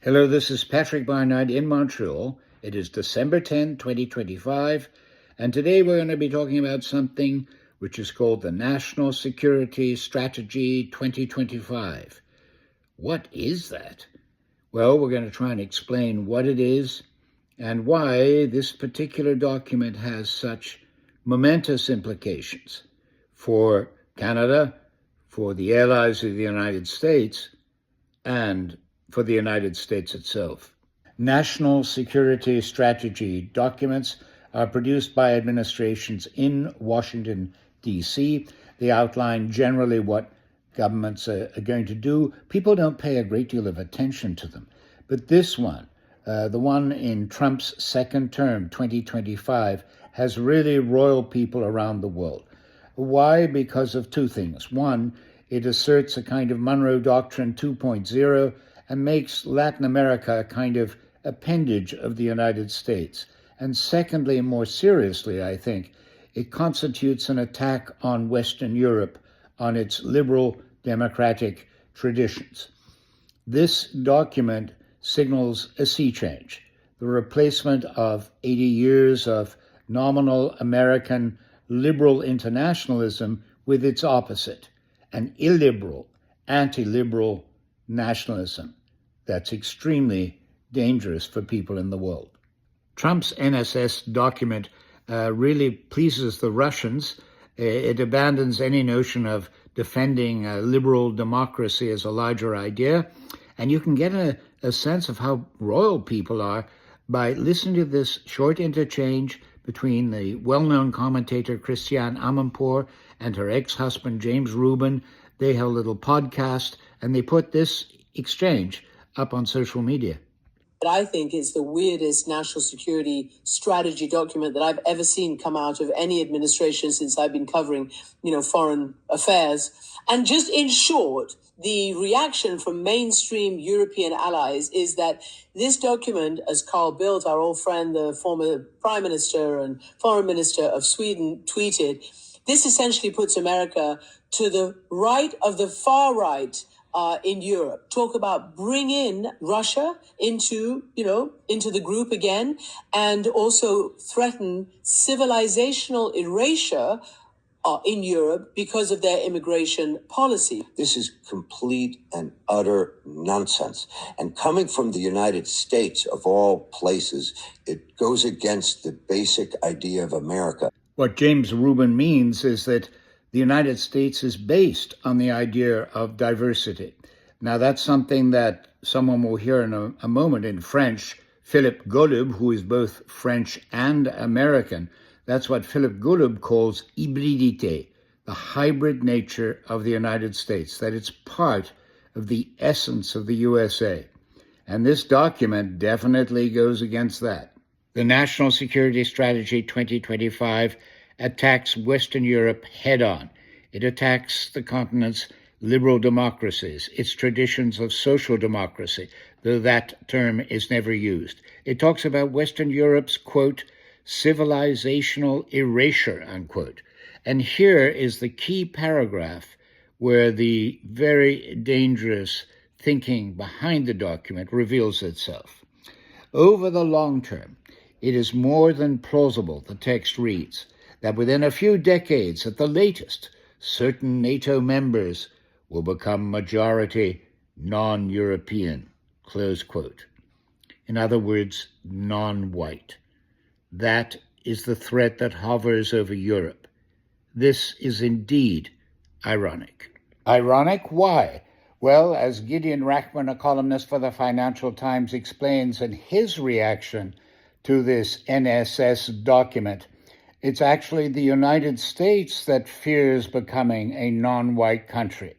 Hello, this is Patrick Barnard in Montreal. It is December 10, 2025, and today we're going to be talking about something which is called the National Security Strategy 2025. What is that? Well, we're going to try and explain what it is and why this particular document has such momentous implications for Canada, for the allies of the United States, and for the United States itself. National security strategy documents are produced by administrations in Washington, D.C. They outline generally what governments are going to do. People don't pay a great deal of attention to them. But this one, the one in Trump's second term, 2025, has really roiled people around the world. Why? Because of two things. One, it asserts a kind of Monroe Doctrine 2.0 and makes Latin America a kind of appendage of the United States. And secondly, and more seriously, I think, it constitutes an attack on Western Europe, on its liberal democratic traditions. This document signals a sea change, the replacement of 80 years of nominal American liberal internationalism with its opposite, an illiberal, anti-liberal nationalism that's extremely dangerous for people in the world. Trump's NSS document really pleases the Russians. It abandons any notion of defending liberal democracy as a larger idea. And you can get a sense of how royal people are by listening to this short interchange between the well-known commentator Christiane Amanpour and her ex-husband James Rubin. They have a little podcast, and they put this exchange up on social media. I think is the weirdest national security strategy document that I've ever seen come out of any administration since I've been covering, foreign affairs. And just in short, the reaction from mainstream European allies is that this document, as Carl Bildt, our old friend, the former prime minister and foreign minister of Sweden, tweeted, this essentially puts America to the right of the far right in Europe. Talk about bring in Russia into the group again, and also threaten civilizational erasure in Europe because of their immigration policy. This is complete and utter nonsense. And coming from the United States, of all places, it goes against the basic idea of America. What James Rubin means is that the United States is based on the idea of diversity. Now, that's something that someone will hear in a moment in French. Philippe Golub, who is both French and American, that's what Philippe Golub calls hybridité, the hybrid nature of the United States, that it's part of the essence of the USA. And this document definitely goes against that. The National Security Strategy 2025 attacks Western Europe head-on. It attacks the continent's liberal democracies, its traditions of social democracy, though that term is never used. It talks about Western Europe's, quote, civilizational erasure, unquote. And here is the key paragraph where the very dangerous thinking behind the document reveals itself. Over the long term, it is more than plausible, the text reads, that within a few decades at the latest, certain NATO members will become majority non-European, close quote. In other words, non-white. That is the threat that hovers over Europe. This is indeed ironic. Ironic? Why? Well, as Gideon Rachman, a columnist for the Financial Times, explains in his reaction to this NSS document, it's actually the United States that fears becoming a non-white country.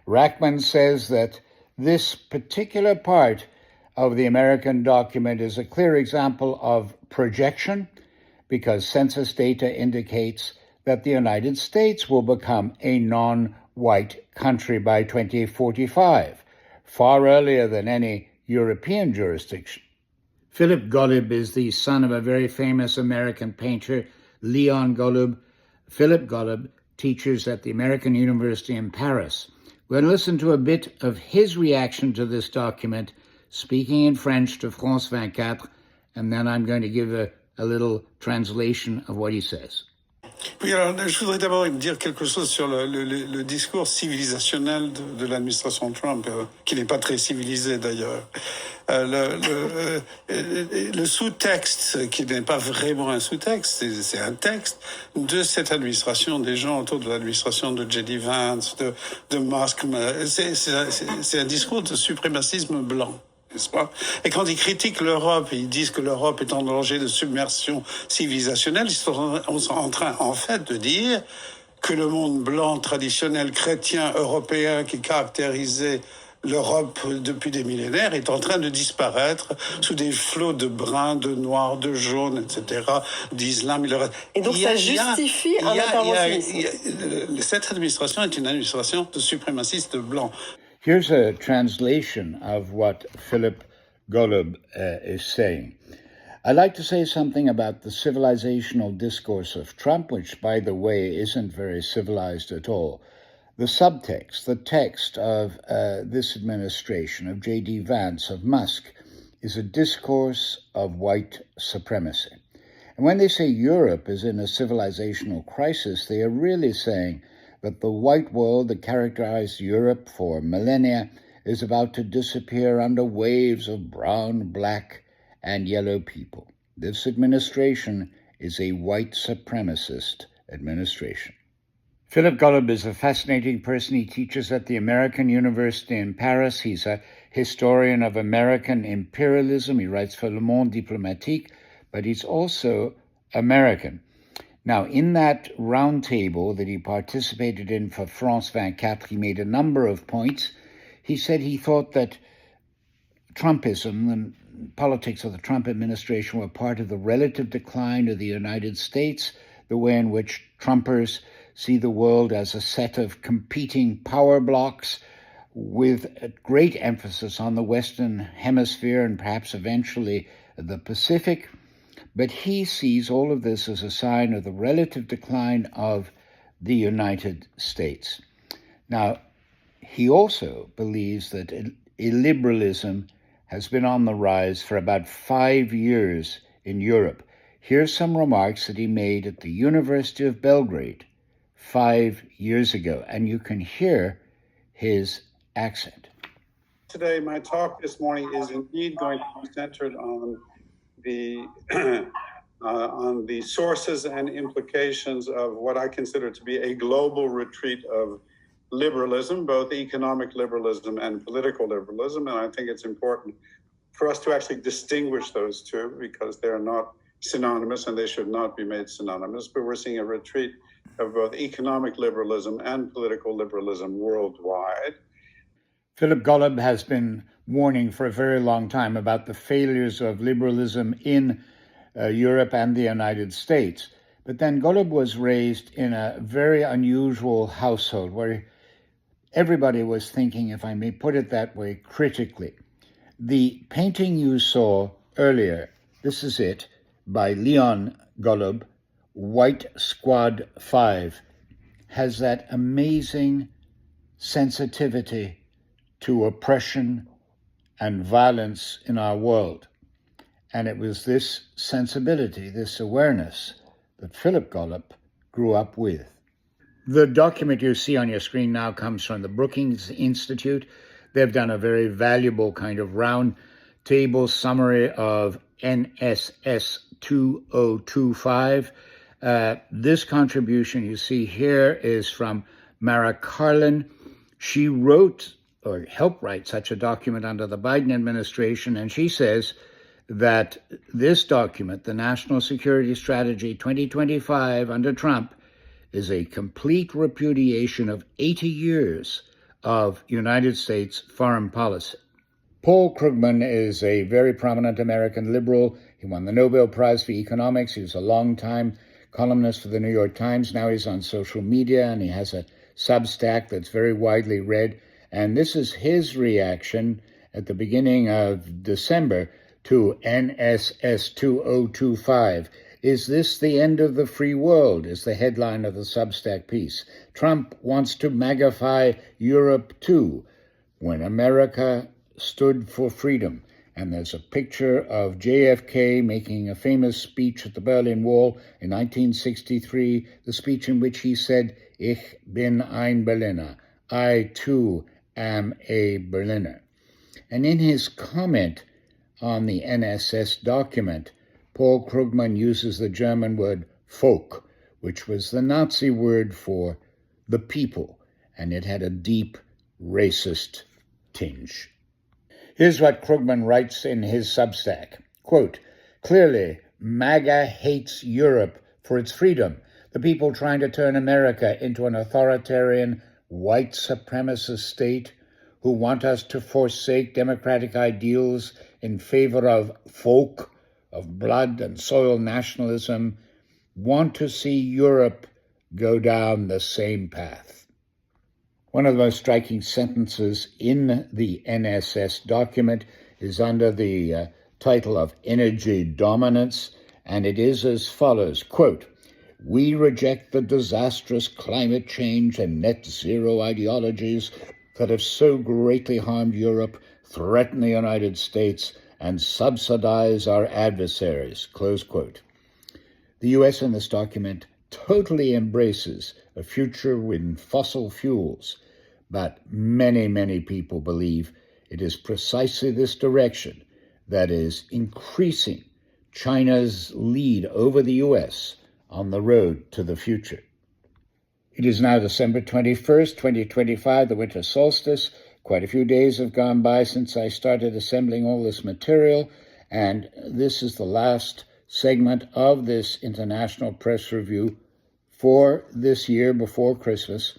Rachman says that this particular part of the American document is a clear example of projection, because census data indicates that the United States will become a non-white country by 2045, far earlier than any European jurisdiction. Philippe Golub is the son of a very famous American painter, Leon Golub. Philippe Golub teaches at the American University in Paris. We're going to listen to a bit of his reaction to this document speaking in French to France 24, and then I'm going to give a little translation of what he says. Oui, alors je voudrais d'abord dire quelque chose sur le discours civilisationnel de l'administration Trump, qui n'est pas très civilisé d'ailleurs. Le sous-texte, qui n'est pas vraiment un sous-texte, c'est un texte de cette administration, des gens autour de l'administration de J.D. Vance, de Musk. C'est un discours de suprémacisme blanc. N'est-ce pas? Et quand ils critiquent l'Europe, ils disent que l'Europe est en danger de submersion civilisationnelle, ils sont en train, en fait, de dire que le monde blanc traditionnel chrétien européen qui caractérisait l'Europe depuis des millénaires est en train de disparaître sous des flots de bruns, de noirs, de jaunes, etc., d'islam. Et donc ça justifie un interventionnisme. Cette administration est une administration de suprémacistes blancs. Here's a translation of what Philip Golub is saying. I'd like to say something about the civilizational discourse of Trump, which, by the way, isn't very civilized at all. The subtext, the text of this administration, of J.D. Vance, of Musk, is a discourse of white supremacy. And when they say Europe is in a civilizational crisis, they are really saying that the white world that characterized Europe for millennia is about to disappear under waves of brown, black, and yellow people. This administration is a white supremacist administration. Philip Golub is a fascinating person. He teaches at the American University in Paris. He's a historian of American imperialism. He writes for Le Monde Diplomatique, but he's also American. Now, in that roundtable that he participated in for France 24, he made a number of points. He said he thought that Trumpism and politics of the Trump administration were part of the relative decline of the United States, the way in which Trumpers see the world as a set of competing power blocks with a great emphasis on the Western Hemisphere and perhaps eventually the Pacific. But he sees all of this as a sign of the relative decline of the United States. Now, he also believes that illiberalism has been on the rise for about 5 years in Europe. Here's some remarks that he made at the University of Belgrade 5 years ago, and you can hear his accent. Today, my talk this morning is indeed going to be centered on the sources and implications of what I consider to be a global retreat of liberalism, both economic liberalism and political liberalism. And I think it's important for us to actually distinguish those two because they're not synonymous and they should not be made synonymous. But we're seeing a retreat of both economic liberalism and political liberalism worldwide. Philip Golub has been warning for a very long time about the failures of liberalism in Europe and the United States. But then Golub was raised in a very unusual household where everybody was thinking, if I may put it that way, critically. The painting you saw earlier, this is it, by Leon Golub, White Squad 5, has that amazing sensitivity to oppression and violence in our world. And it was this sensibility, this awareness that Philip Golub grew up with. The document you see on your screen now comes from the Brookings Institute. They've done a very valuable kind of round table summary of NSS 2025. This contribution you see here is from Mara Karlin. She wrote or helped write such a document under the Biden administration, and she says that this document, the National Security Strategy 2025 under Trump, is a complete repudiation of 80 years of United States foreign policy. Paul Krugman is a very prominent American liberal. He won the Nobel Prize for Economics. He was a long-time columnist for the New York Times. Now he's on social media, and he has a Substack that's very widely read. And this is his reaction at the beginning of December to NSS 2025. Is this the end of the free world, is the headline of the Substack piece. Trump wants to magify Europe too. When America stood for freedom. And there's a picture of JFK making a famous speech at the Berlin Wall in 1963, the speech in which he said, "Ich bin ein Berliner." I, too, am a Berliner. And in his comment on the NSS document, Paul Krugman uses the German word Volk, which was the Nazi word for the people, and it had a deep racist tinge. Here's what Krugman writes in his Substack. Quote, "Clearly, MAGA hates Europe for its freedom, the people trying to turn America into an authoritarian, white supremacist state who want us to forsake democratic ideals in favor of folk, of blood and soil nationalism, want to see Europe go down the same path." One of the most striking sentences in the NSS document is under the title of Energy Dominance, and it is as follows, quote, "We reject the disastrous climate change and net zero ideologies that have so greatly harmed Europe, threaten the United States, and subsidize our adversaries," close quote. The U.S. in this document totally embraces a future with fossil fuels, but many, many people believe it is precisely this direction that is increasing China's lead over the U.S. on the road to the future. It is now December 21st, 2025, the winter solstice. Quite a few days have gone by since I started assembling all this material, and this is the last segment of this International Press Review for this year before Christmas.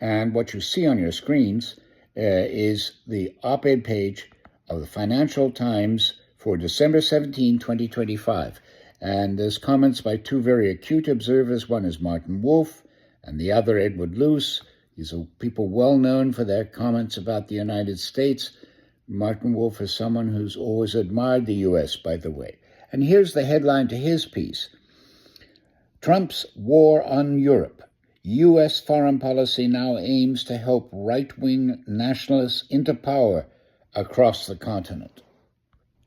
And what you see on your screens is the op-ed page of the Financial Times for December 17, 2025. And there's comments by two very acute observers. One is Martin Wolf, and the other Edward Luce. These are people well known for their comments about the United States. Martin Wolf is someone who's always admired the U.S., by the way. And here's the headline to his piece. Trump's war on Europe. U.S. foreign policy now aims to help right-wing nationalists into power across the continent.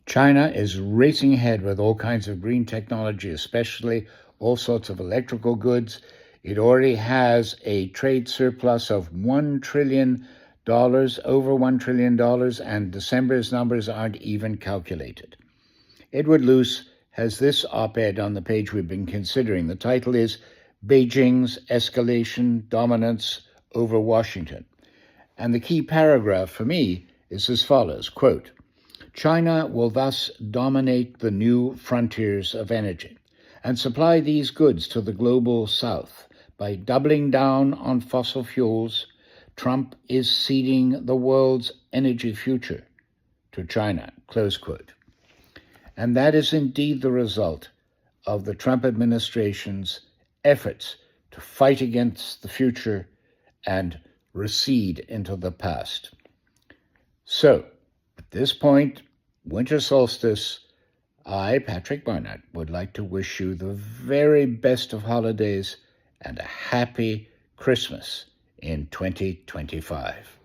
China is racing ahead with all kinds of green technology, especially all sorts of electrical goods. It already has a trade surplus of $1 trillion, over $1 trillion, and December's numbers aren't even calculated. Edward Luce has this op-ed on the page we've been considering. The title is Beijing's Escalation Dominance over Washington. And the key paragraph for me is as follows, quote, "China will thus dominate the new frontiers of energy and supply these goods to the global south. By doubling down on fossil fuels, Trump is ceding the world's energy future to China," close quote. And that is indeed the result of the Trump administration's efforts to fight against the future and recede into the past. So, at this point, winter solstice, I, Patrick Barnett, would like to wish you the very best of holidays and a happy Christmas in 2025.